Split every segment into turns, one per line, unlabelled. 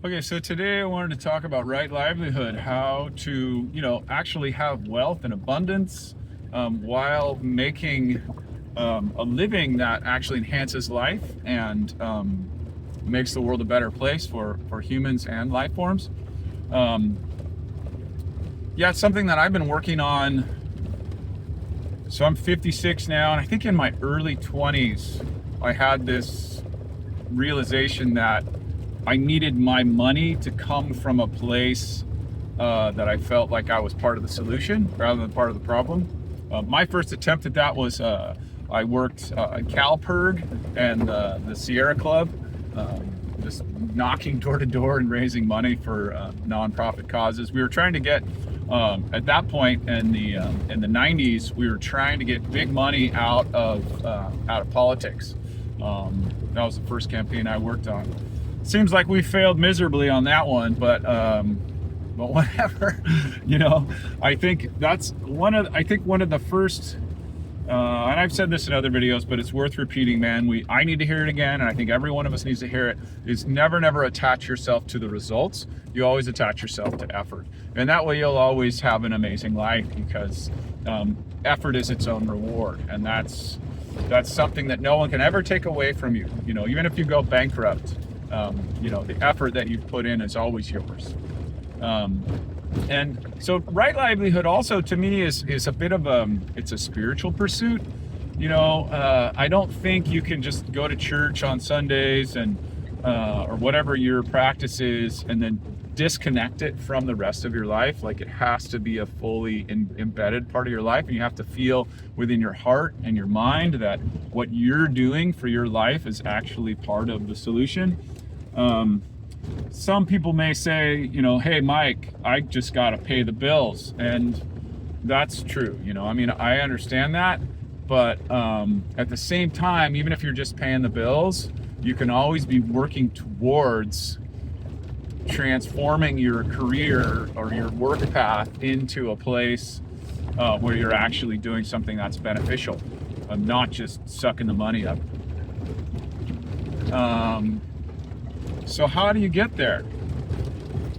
Okay, so today I wanted to talk about right livelihood, how to, actually have wealth and abundance while making a living that actually enhances life and makes the world a better place for humans and life forms. Um, yeah, it's something that I've been working on. So I'm 56 now, and I think in my early 20s, I had this realization that I needed my money to come from a place that I felt like I was part of the solution rather than part of the problem. My first attempt at that was I worked at CalPERG and the Sierra Club, just knocking door to door and raising money for nonprofit causes. We were trying to get at that point in the 90s, we were trying to get big money out of politics. That was the first campaign I worked on. Seems like we failed miserably on that one, but whatever. I think that's one of the first. And I've said this in other videos, but it's worth repeating, man. I need to hear it again, and I think every one of us needs to hear it. Is never attach yourself to the results. You always attach yourself to effort, and that way you'll always have an amazing life because effort is its own reward, and that's something that no one can ever take away from you. Even if you go bankrupt, the effort that you've put in is always yours. And so right livelihood also to me is a bit of it's a spiritual pursuit. I don't think you can just go to church on Sundays and or whatever your practice is and then disconnect it from the rest of your life. Like, it has to be a fully embedded part of your life, and you have to feel within your heart and your mind that what you're doing for your life is actually part of the solution. Some people may say, hey, Mike, I just got to pay the bills. And that's true. I understand that. But at the same time, even if you're just paying the bills, you can always be working towards transforming your career or your work path into a place where you're actually doing something that's beneficial, not just sucking the money up. So how do you get there?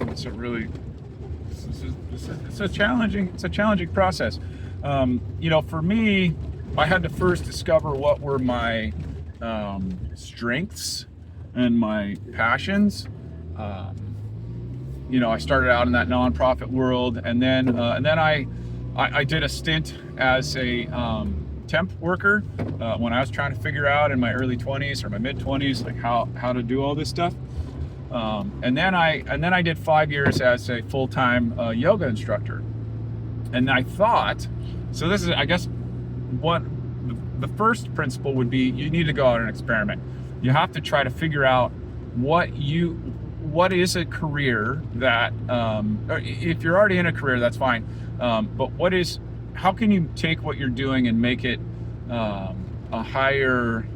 It's a challenging process. For me, I had to first discover what were my strengths and my passions. I started out in that nonprofit world, and then I did a stint as a temp worker when I was trying to figure out in my early 20s or my mid 20s, like how to do all this stuff. And then I did 5 years as a full-time yoga instructor. And I thought, so this is, I guess, what the first principle would be: you need to go out and experiment. You have to try to figure out what is a career that, or if you're already in a career, that's fine. But how can you take what you're doing and make it a higher.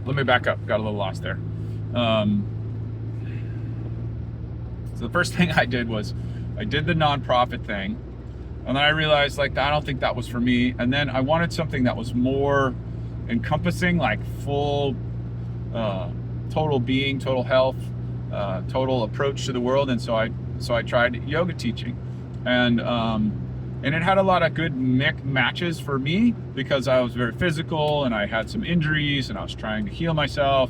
Let me back up. Got a little lost there. So the first thing I did was I did the nonprofit thing, and then I realized, like, I don't think that was for me. And then I wanted something that was more encompassing, like full, total being, total health, total approach to the world. And so I tried yoga teaching, and it had a lot of good matches for me because I was very physical and I had some injuries and I was trying to heal myself.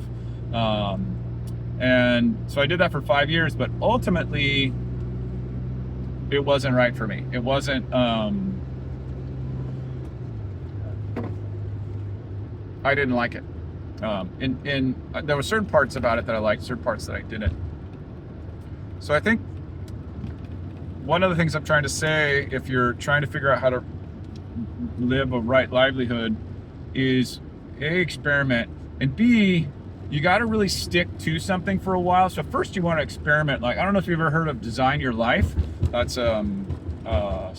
And so I did that for 5 years, but ultimately it wasn't right for me. It wasn't, I didn't like it. There were certain parts about it that I liked, certain parts that I didn't. So I think one of the things I'm trying to say, if you're trying to figure out how to live a right livelihood, is A, experiment, and B, you got to really stick to something for a while. So first you want to experiment. Like, I don't know if you've ever heard of Design Your Life. That's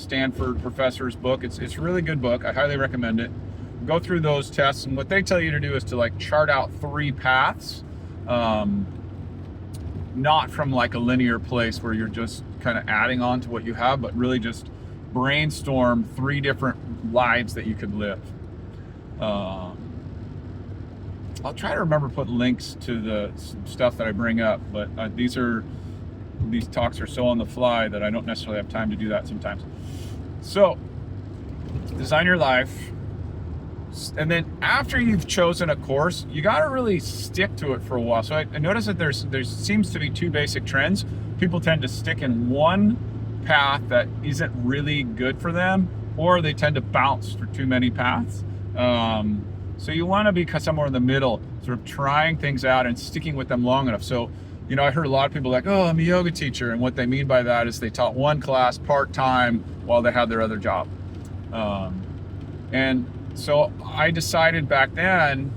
Stanford professor's book. It's a really good book. I highly recommend it. Go through those tests, and what they tell you to do is to, like, chart out 3 paths, not from like a linear place where you're just kind of adding on to what you have, but really just brainstorm 3 different lives that you could live. I'll try to remember to put links to the stuff that I bring up, but these talks are so on the fly that I don't necessarily have time to do that sometimes. So design your life. And then after you've chosen a course, you got to really stick to it for a while. So I noticed that there seems to be two basic trends. People tend to stick in one path that isn't really good for them, or they tend to bounce for too many paths. So you want to be somewhere in the middle, sort of trying things out and sticking with them long enough. So, I heard a lot of people like, oh, I'm a yoga teacher. And what they mean by that is they taught one class part-time while they had their other job. And so I decided back then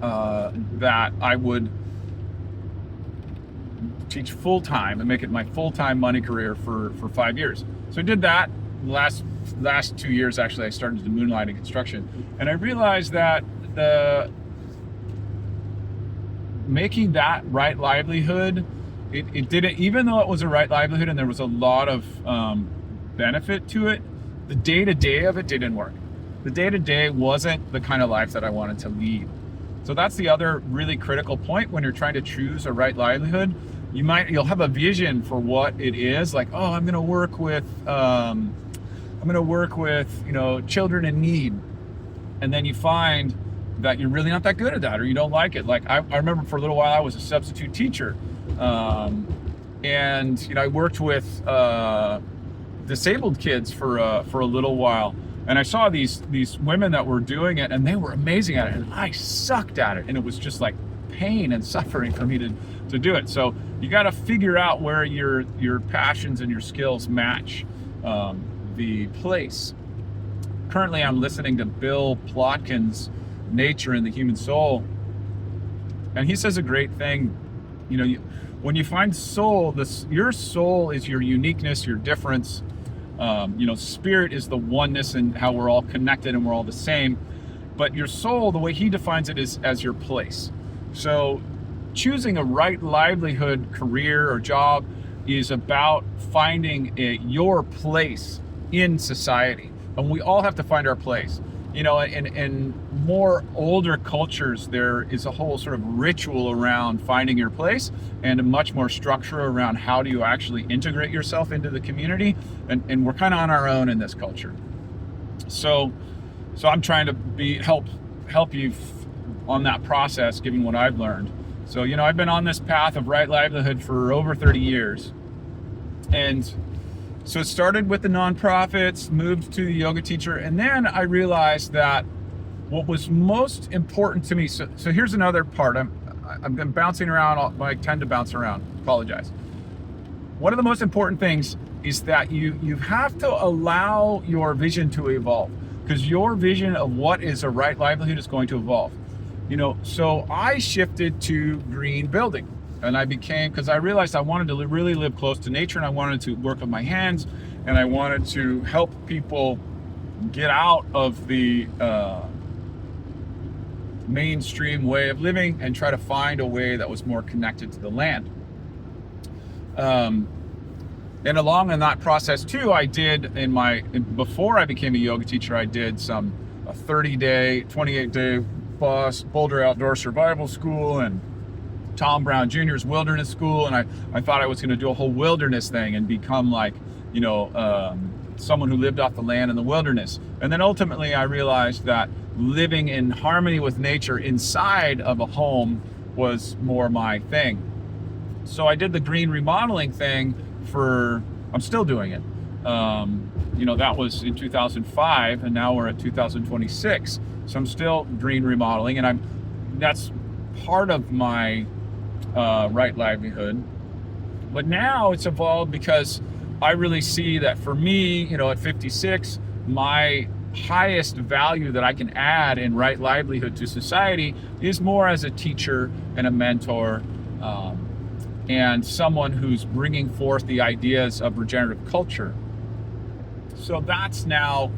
that I would teach full-time and make it my full-time money career for 5 years. So I did that. Last 2 years, actually, I started to moonlight in construction. And I realized that making that right livelihood, it didn't, even though it was a right livelihood and there was a lot of benefit to it, the day-to-day of it didn't work. The day-to-day wasn't the kind of life that I wanted to lead. So that's the other really critical point when you're trying to choose a right livelihood. You'll have a vision for what it is, like, oh, I'm going to work with children in need. And then you find that you're really not that good at that, or you don't like it. Like I remember for a little while I was a substitute teacher, and I worked with disabled kids for a little while, and I saw these women that were doing it, and they were amazing at it, and I sucked at it, and it was just like pain and suffering for me to do it. So you got to figure out where your passions and your skills match the place. Currently, I'm listening to Bill Plotkin's Nature and the Human Soul, and he says a great thing. When you find soul, your soul is your uniqueness, your difference. Spirit is the oneness and how we're all connected and we're all the same. But your soul, the way he defines it, is as your place. So choosing a right livelihood career or job is about finding your place in society. And we all have to find our place. In more older cultures, there is a whole sort of ritual around finding your place and a much more structure around how do you actually integrate yourself into the community. And we're kind of on our own in this culture. So I'm trying to help you on that process, given what I've learned. So, I've been on this path of right livelihood for over 30 years. And so it started with the nonprofits, moved to the yoga teacher, and then I realized that what was most important to me. So here's another part. I'm bouncing around. I tend to bounce around. Apologize. One of the most important things is that you have to allow your vision to evolve, because your vision of what is a right livelihood is going to evolve. So I shifted to green building. And because I realized I wanted to really live close to nature, and I wanted to work with my hands, and I wanted to help people get out of the mainstream way of living and try to find a way that was more connected to the land. And along in that process too, I did before I became a yoga teacher, I did a 30-day, 28-day Boulder Outdoor Survival School and Tom Brown Jr.'s Wilderness School, and I thought I was going to do a whole wilderness thing and become like, someone who lived off the land in the wilderness. And then ultimately I realized that living in harmony with nature inside of a home was more my thing. So I did the green remodeling thing I'm still doing it. That was in 2005, and now we're at 2026. So I'm still green remodeling, and that's part of my right livelihood. But now it's evolved because I really see that for me, at 56, my highest value that I can add in right livelihood to society is more as a teacher and a mentor, and someone who's bringing forth the ideas of regenerative culture. So that's now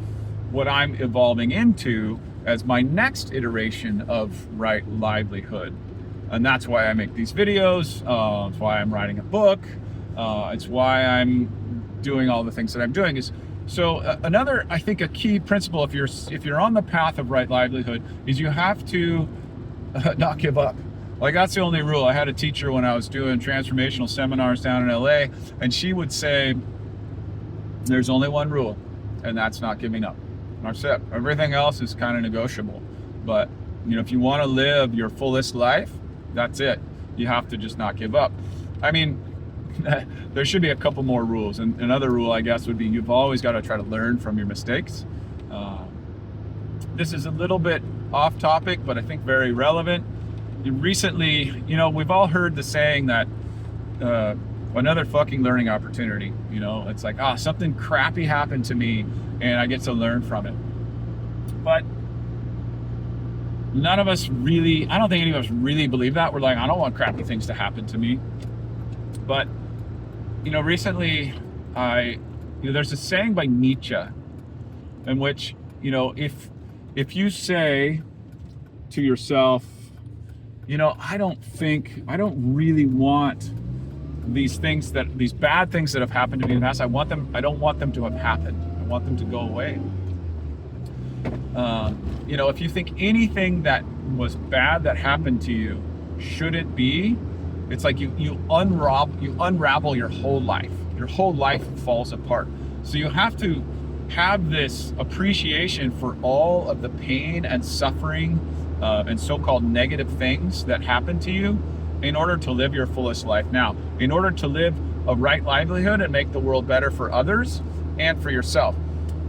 what I'm evolving into as my next iteration of right livelihood. And that's why I make these videos. It's why I'm writing a book. It's why I'm doing all the things that I'm doing. Another, I think, a key principle if you're on the path of right livelihood is you have to not give up. Like, that's the only rule. I had a teacher when I was doing transformational seminars down in LA, and she would say, there's only one rule, and that's not giving up. That's it. Everything else is kind of negotiable. But, if you want to live your fullest life, that's it. You have to just not give up. I mean, there should be a couple more rules. And another rule, I guess, would be you've always got to try to learn from your mistakes. This is a little bit off topic, but I think very relevant. Recently, we've all heard the saying that another fucking learning opportunity. It's like, something crappy happened to me and I get to learn from it. But none of us really, I don't think any of us really believe that. We're like, I don't want crappy things to happen to me. But, recently there's a saying by Nietzsche in which, if you say to yourself, I don't really want these bad things that have happened to me in the past. I don't want them to have happened. I want them to go away. If you think anything that was bad that happened to you shouldn't be, it's like you unravel your whole life. Your whole life falls apart. So you have to have this appreciation for all of the pain and suffering and so-called negative things that happen to you in order to live your fullest life. Now, in order to live a right livelihood and make the world better for others and for yourself.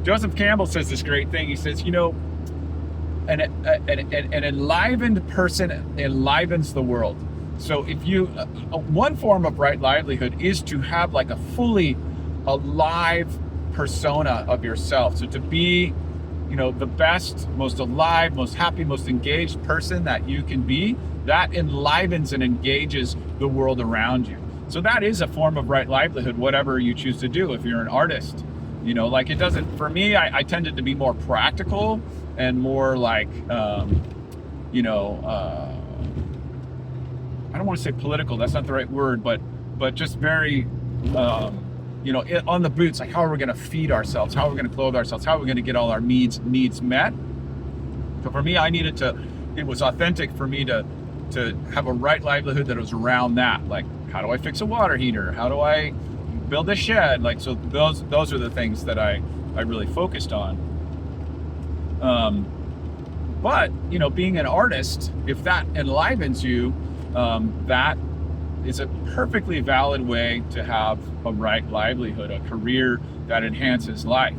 Joseph Campbell says this great thing. He says, an enlivened person enlivens the world. So if one form of right livelihood is to have like a fully alive persona of yourself. So to be, the best, most alive, most happy, most engaged person that you can be, that enlivens and engages the world around you. So that is a form of right livelihood, whatever you choose to do. If you're an artist, it doesn't, for me, I tended to be more practical and more like, I don't want to say political, that's not the right word, but just very, on the boots, like, how are we going to feed ourselves? How are we going to clothe ourselves? How are we going to get all our needs met? So for me, it was authentic for me to have a right livelihood that was around that. Like, how do I fix a water heater? How do I build a shed? Like, so those are the things that I really focused on. But, being an artist, if that enlivens you, that is a perfectly valid way to have a right livelihood, a career that enhances life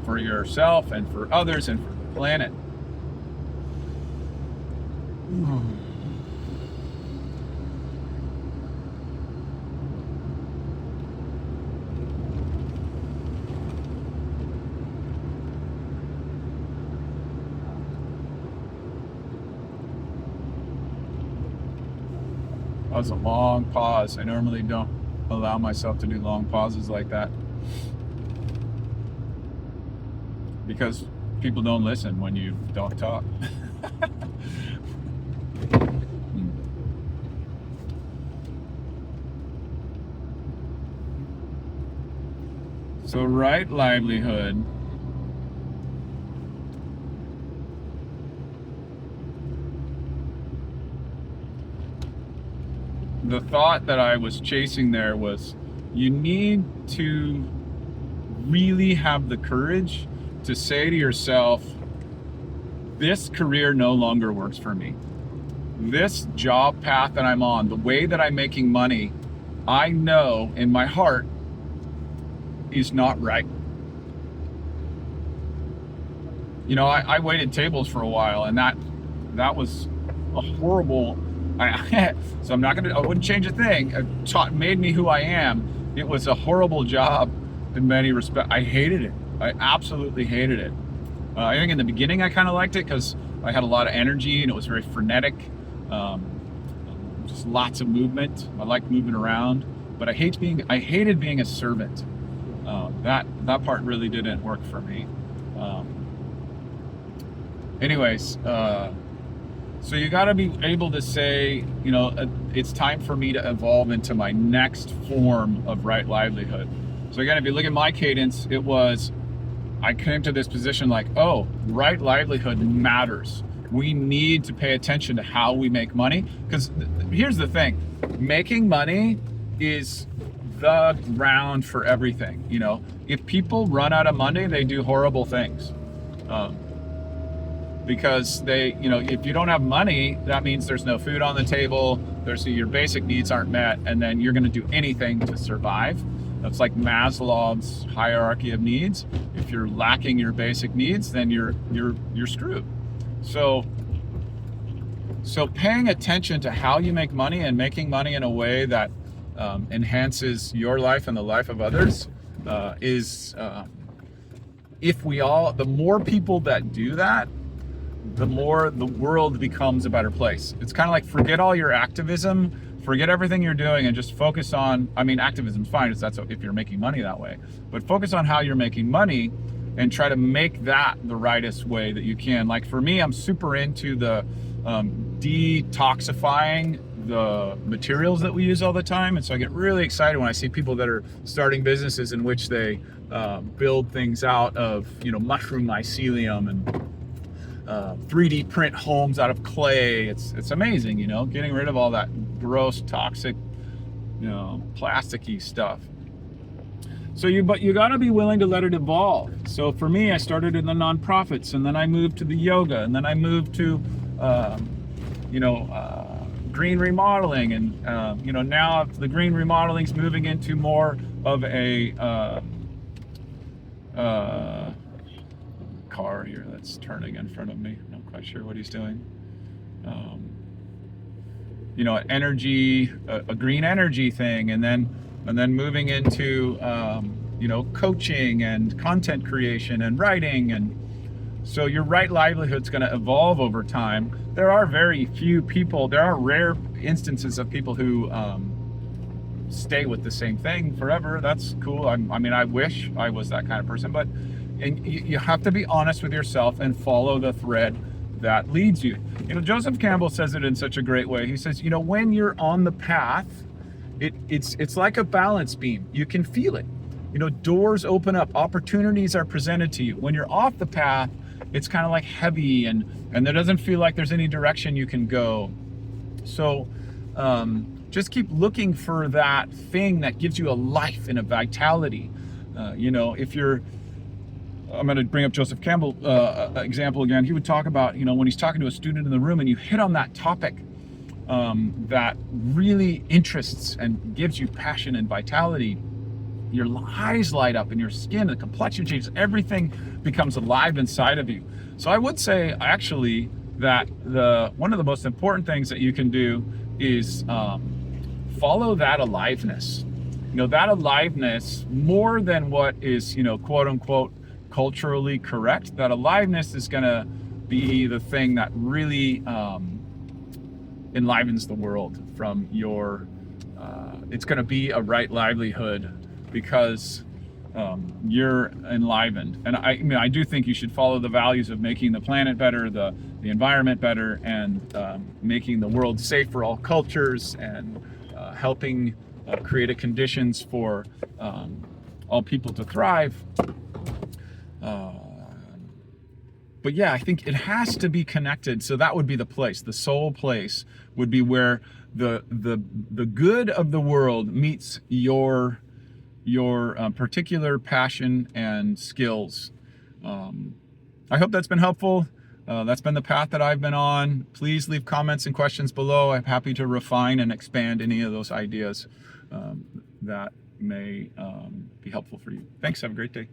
for yourself and for others and for the planet. That was a long pause. I normally don't allow myself to do long pauses like that because people don't listen when you don't talk. So right livelihood. The thought that I was chasing there was, you need to really have the courage to say to yourself, this career no longer works for me. This job path that I'm on, the way that I'm making money, I know in my heart is not right. I waited tables for a while, and that was a horrible. So I wouldn't change a thing. It made me who I am. It was a horrible job in many respects. I hated it. I absolutely hated it. I think in the beginning I kind of liked it because I had a lot of energy and it was very frenetic. Just lots of movement. I liked moving around, but I hated being a servant. That part really didn't work for me. So you got to be able to say, it's time for me to evolve into my next form of right livelihood. So again, if you look at my cadence, I came to this position like, oh, right livelihood matters. we need to pay attention to how we make money. Because here's the thing, making money is the ground for everything. You know, if people run out of money, they do horrible things. Because they, you know, if you don't have money, that means there's no food on the table, your basic needs aren't met, and then you're going to do anything to survive. That's like Maslow's hierarchy of needs. If you're lacking your basic needs, then you're screwed. So paying attention to how you make money and making money in a way that enhances your life and the life of others is, the more people that do that, the more the world becomes a better place. It's kind of like, forget all your activism, forget everything you're doing, and just focus on, I mean, activism's fine if you're making money that way, but focus on how you're making money and try to make that the rightest way that you can. Like for me, I'm super into the detoxifying the materials that we use all the time. And so I get really excited when I see people that are starting businesses in which they build things out of, you know, mushroom mycelium and 3D print homes out of clay. It's amazing, you know, getting rid of all that gross, toxic, you know, plasticky stuff. So but you got to be willing to let it evolve. So for me, I started in the nonprofits, and then I moved to the yoga, and then I moved to, green remodeling, and you know, now the green remodeling's moving into more of a car here that's turning in front of me. I'm not quite sure what he's doing. You know, energy, a green energy thing, and then moving into you know, coaching and content creation and writing. And so your right livelihood's going to evolve over time. There are very few people, there are rare instances of people who stay with the same thing forever. That's cool. I mean, I wish I was that kind of person, but you have to be honest with yourself and follow the thread that leads you. You know, Joseph Campbell says it in such a great way. He says, you know, when you're on the path, it's like a balance beam. You can feel it. You know, doors open up, opportunities are presented to you. When you're off the path, it's kind of like heavy, and there doesn't feel like there's any direction you can go. So just keep looking for that thing that gives you a life and a vitality. You know, I'm going to bring up Joseph Campbell example again. He would talk about, you know, when he's talking to a student in the room and you hit on that topic that really interests and gives you passion and vitality, your eyes light up and your skin, the complexion changes, everything becomes alive inside of you. So I would say actually that one of the most important things that you can do is follow that aliveness. You know, that aliveness, more than what is, you know, quote unquote culturally correct, that aliveness is going to be the thing that really enlivens the world from your, it's going to be a right livelihood because you're enlivened. And I mean, I do think you should follow the values of making the planet better, the environment better, and making the world safe for all cultures, and helping create a conditions for all people to thrive. But yeah, I think it has to be connected. So that would be the place. The soul place would be where the good of the world meets your particular passion and skills. I hope that's been helpful. That's been the path that I've been on. Please leave comments and questions below. I'm happy to refine and expand any of those ideas that may be helpful for you. Thanks. Have a great day.